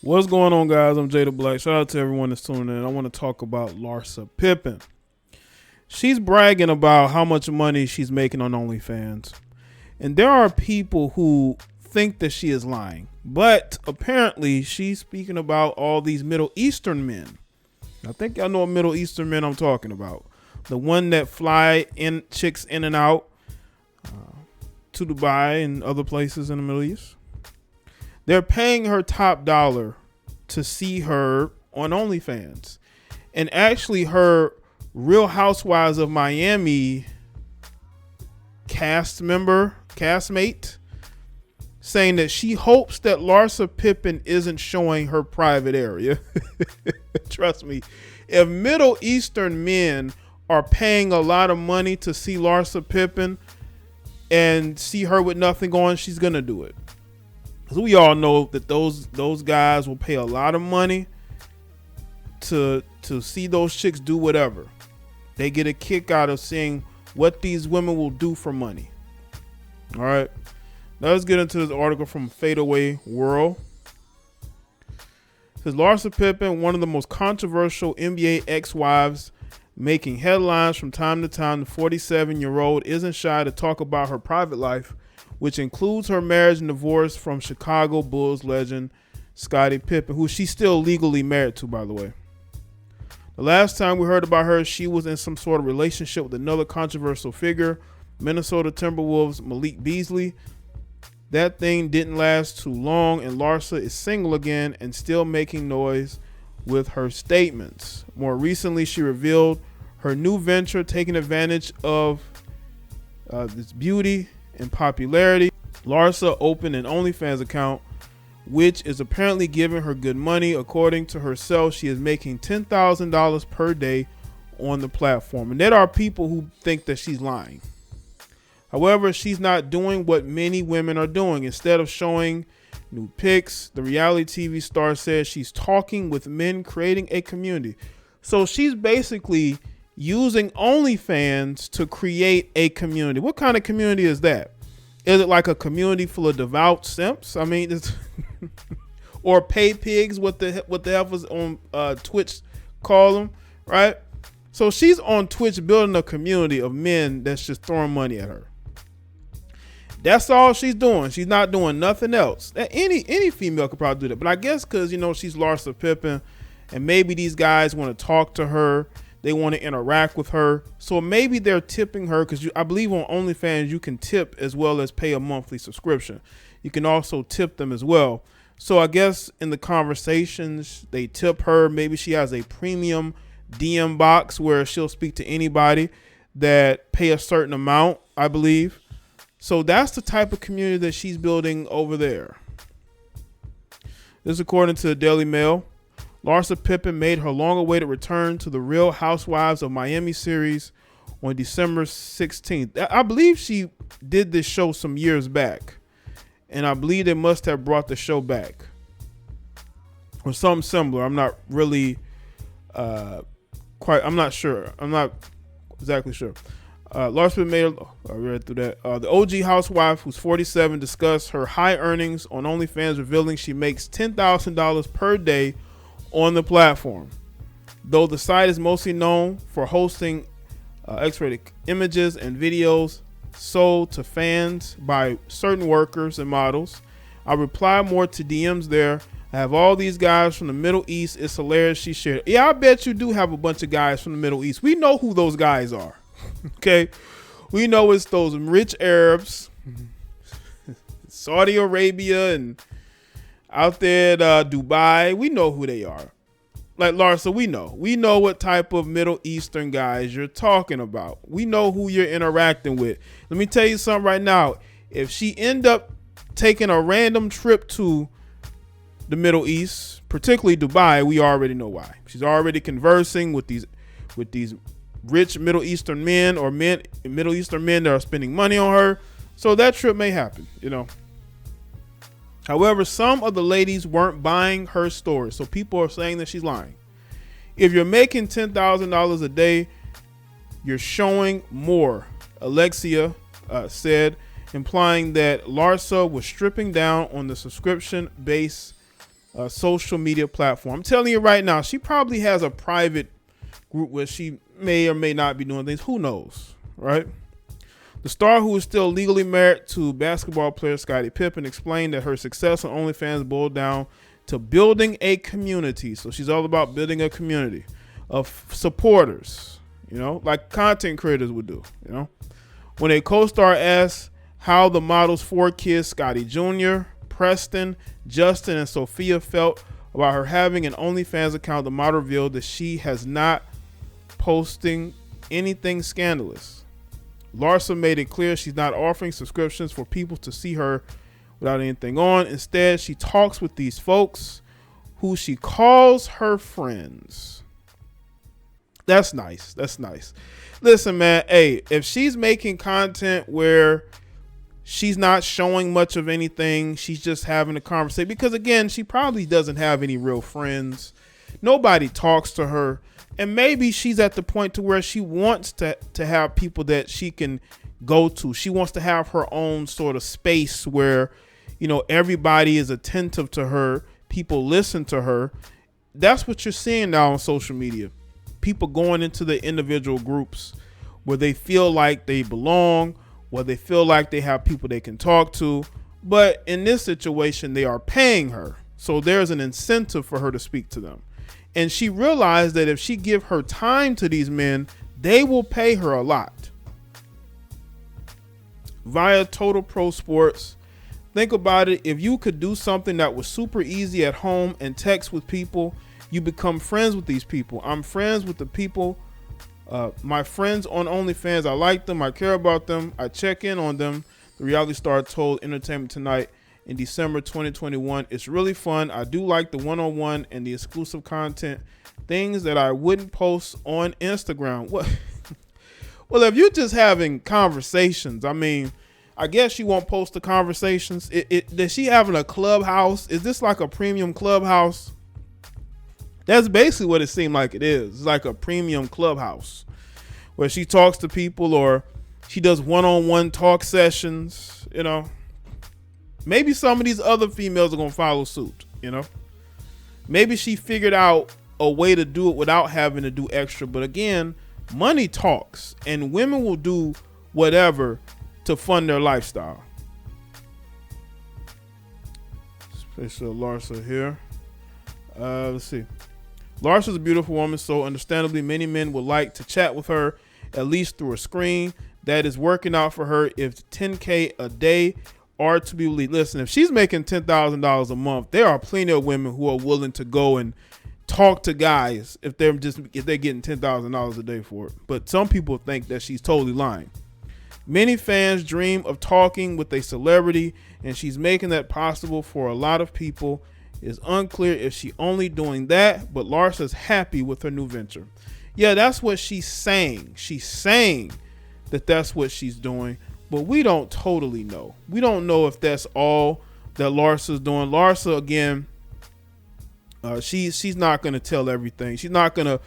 What's going on, guys? I'm Jaye the Black. Shout out to everyone that's tuning in. I want to talk about Larsa Pippen. She's bragging about how much money she's making on OnlyFans. And there are people who think that she is lying. But apparently she's speaking about all these Middle Eastern men. I think y'all know what Middle Eastern men I'm talking about. The one that fly in chicks in and out to Dubai and other places in the Middle East. They're paying her top dollar to see her on OnlyFans. And actually her Real Housewives of Miami castmate, saying that she hopes that Larsa Pippen isn't showing her private area. Trust me, if Middle Eastern men are paying a lot of money to see Larsa Pippen and see her with nothing on, she's gonna do it. Because we all know that those guys will pay a lot of money to see those chicks do whatever. They get a kick out of seeing what these women will do for money. All right, now let's get into this article from Fadeaway World. It says Larsa Pippen, one of the most controversial NBA ex-wives, making headlines from time to time. The 47-year-old isn't shy to talk about her private life, which includes her marriage and divorce from Chicago Bulls legend Scottie Pippen, who she's still legally married to, by the way. The last time we heard about her, she was in some sort of relationship with another controversial figure, Minnesota Timberwolves Malik Beasley. That thing didn't last too long, and Larsa is single again and still making noise with her statements. More recently, she revealed her new venture, taking advantage of this beauty and popularity. Larsa opened an OnlyFans account, which is apparently giving her good money. According to herself, she is making $10,000 per day on the platform. And there are people who think that she's lying. However, she's not doing what many women are doing. Instead of showing new pics, the reality TV star says she's talking with men, creating a community. So she's basically using OnlyFans to create a community. What kind of community is that? Is it like a community full of devout simps? I mean, it's or pay pigs, what the hell was on Twitch call them, right? So she's on Twitch building a community of men that's just throwing money at her. That's all she's doing. She's not doing nothing else. Any female could probably do that. But I guess because, she's Larsa Pippen and maybe these guys want to talk to her. They want to interact with her. So maybe they're tipping her because I believe on OnlyFans you can tip as well as pay a monthly subscription. You can also tip them as well. So I guess in the conversations they tip her. Maybe she has a premium DM box where she'll speak to anybody that pay a certain amount, I believe. So that's the type of community that she's building over there. This is according to the Daily Mail. Larsa Pippen made her long-awaited return to the Real Housewives of Miami series on December 16th. I believe she did this show some years back, and I believe they must have brought the show back or something similar. I'm not really I'm not sure. I'm not exactly sure. Larsa made, I read through that. The OG housewife, who's 47, discussed her high earnings on OnlyFans, revealing she makes $10,000 per day on the platform. Though the site is mostly known for hosting X-rated images and videos sold to fans by certain workers and models. I reply more to DMs there. I have all these guys from the Middle East. It's hilarious. She shared. Yeah, I bet you do have a bunch of guys from the Middle East. We know who those guys are. Okay, we know it's those rich Arabs, Saudi Arabia, and out there Dubai. We know who they are. Like Larsa, we know what type of Middle Eastern guys you're talking about. We know who you're interacting with. Let me tell you something right now. If she end up taking a random trip to the Middle East, particularly Dubai, we already know why. She's already conversing with these rich Middle Eastern men or Middle Eastern men that are spending money on her. So that trip may happen, However, some of the ladies weren't buying her story. So people are saying that she's lying. If you're making $10,000 a day, you're showing more, Alexia said, implying that Larsa was stripping down on the subscription-based social media platform. I'm telling you right now, she probably has a private group where she may or may not be doing things. Who knows, right? The star, who is still legally married to basketball player Scottie Pippen, explained that her success on OnlyFans boiled down to building a community. So she's all about building a community of supporters, like content creators would do, When a co-star asked how the model's 4 kids, Scottie Jr., Preston, Justin, and Sophia, felt about her having an OnlyFans account, the model revealed that she has not posting anything scandalous. Larsa made it clear she's not offering subscriptions for people to see her without anything on. Instead, she talks with these folks who she calls her friends. That's nice. That's nice. Listen, man, hey, if she's making content where she's not showing much of anything, she's just having a conversation, because again, she probably doesn't have any real friends. Nobody talks to her. And maybe she's at the point to where she wants to have people that she can go to. She wants to have her own sort of space where, everybody is attentive to her. People listen to her. That's what you're seeing now on social media. People going into the individual groups where they feel like they belong, where they feel like they have people they can talk to. But in this situation, they are paying her. So there's an incentive for her to speak to them. And she realized that if she give her time to these men, they will pay her a lot. Via Total Pro Sports, think about it. If you could do something that was super easy at home and text with people, you become friends with these people. I'm friends with the people, my friends on OnlyFans. I like them. I care about them. I check in on them. The reality star told Entertainment Tonight in December 2021. It's really fun. I do like the one-on-one and the exclusive content, things that I wouldn't post on Instagram. What? Well, if you're just having conversations, I guess you won't post the conversations. Is she having a clubhouse? Is this like a premium clubhouse? That's basically what it seemed like it is. It's like a premium clubhouse where she talks to people, or she does one-on-one talk sessions, Maybe some of these other females are going to follow suit, Maybe she figured out a way to do it without having to do extra. But again, money talks, and women will do whatever to fund their lifestyle. Special Larsa here. Let's see. Larsa's a beautiful woman, so understandably many men would like to chat with her, at least through a screen. That is working out for her. If $10K a day are to be believed. Listen, if she's making $10,000 a month, there are plenty of women who are willing to go and talk to guys if they're getting $10,000 a day for it. But some people think that she's totally lying. Many fans dream of talking with a celebrity, and she's making that possible for a lot of people. It's unclear if she's only doing that, but Larsa's happy with her new venture. Yeah, that's what she's saying. She's saying that that's what she's doing, but we don't totally know. We don't know if that's all that Larsa's doing. Larsa, again, she's not going to tell everything. She's not going to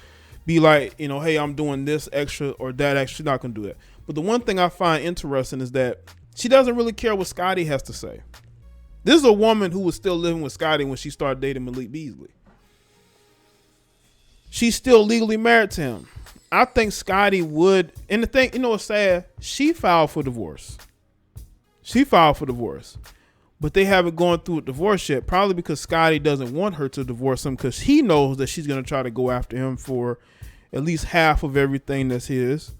be like, hey, I'm doing this extra or that extra. She's not going to do that. But the one thing I find interesting is that she doesn't really care what Scottie has to say. This is a woman who was still living with Scottie when she started dating Malik Beasley. She's still legally married to him. I think Scottie would, and the thing, what's sad? She filed for divorce. But they haven't gone through a divorce yet, probably because Scottie doesn't want her to divorce him, because he knows that she's going to try to go after him for at least half of everything that's his.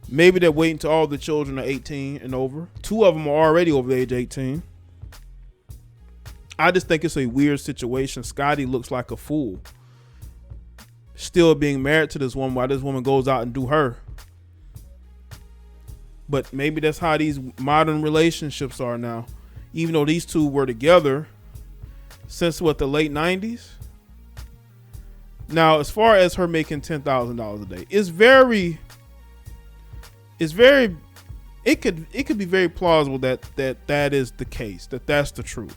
Maybe they're waiting till all the children are 18 and over. 2 of them are already over the age of 18. I just think it's a weird situation. Scottie looks like a fool, still being married to this woman while this woman goes out and do her. But maybe that's how these modern relationships are now. Even though these two were together since the late 90s. Now, as far as her making $10,000 a day, it could be very plausible that is the case, that's the truth.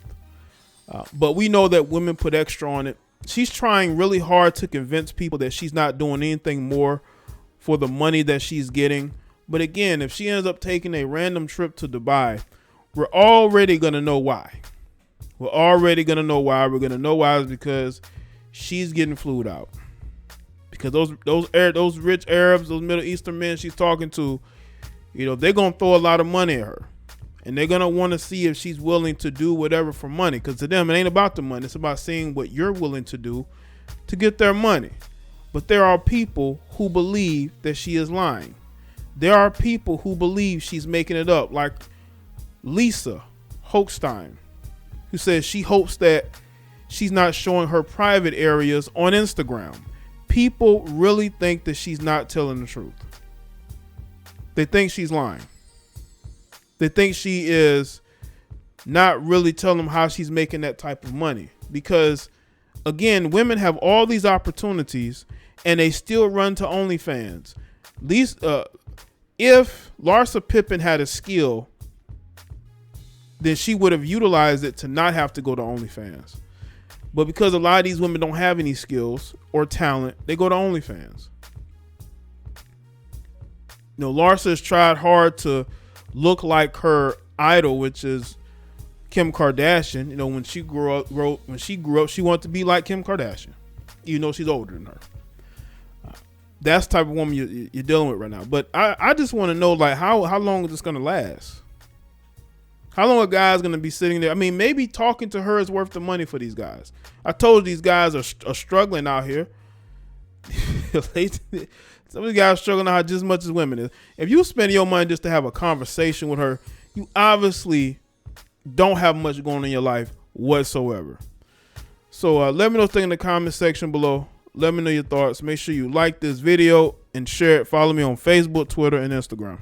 But we know that women put extra on it. She's trying really hard to convince people that she's not doing anything more for the money that she's getting. But again, if she ends up taking a random trip to Dubai, we're already going to know why. We're already gonna know why. We're gonna know why is because she's getting flued out. Because those rich Arabs, those Middle Eastern men she's talking to, they're gonna throw a lot of money at her, and they're gonna want to see if she's willing to do whatever for money. Because to them, it ain't about the money; it's about seeing what you're willing to do to get their money. But there are people who believe that she is lying. There are people who believe she's making it up, like Lisa Hochstein, who says she hopes that she's not showing her private areas on Instagram. People really think that she's not telling the truth. They think she's lying. They think she is not really telling them how she's making that type of money. Because, again, women have all these opportunities and they still run to OnlyFans. If Larsa Pippen had a skill, then she would have utilized it to not have to go to OnlyFans. But because a lot of these women don't have any skills or talent, they go to OnlyFans. Larsa has tried hard to look like her idol, which is Kim Kardashian. When she grew up, she wanted to be like Kim Kardashian, even though she's older than her. That's the type of woman you're dealing with right now. But I just want to know, like, how long is this going to last? How long a guy's going to be sitting there? I mean, maybe talking to her is worth the money for these guys. I told you these guys are struggling out here. Some of these guys are struggling out just as much as women is. If you spend your money just to have a conversation with her, you obviously don't have much going on in your life whatsoever. So let me know what you think in the comment section below. Let me know your thoughts. Make sure you like this video and share it. Follow me on Facebook, Twitter, and Instagram.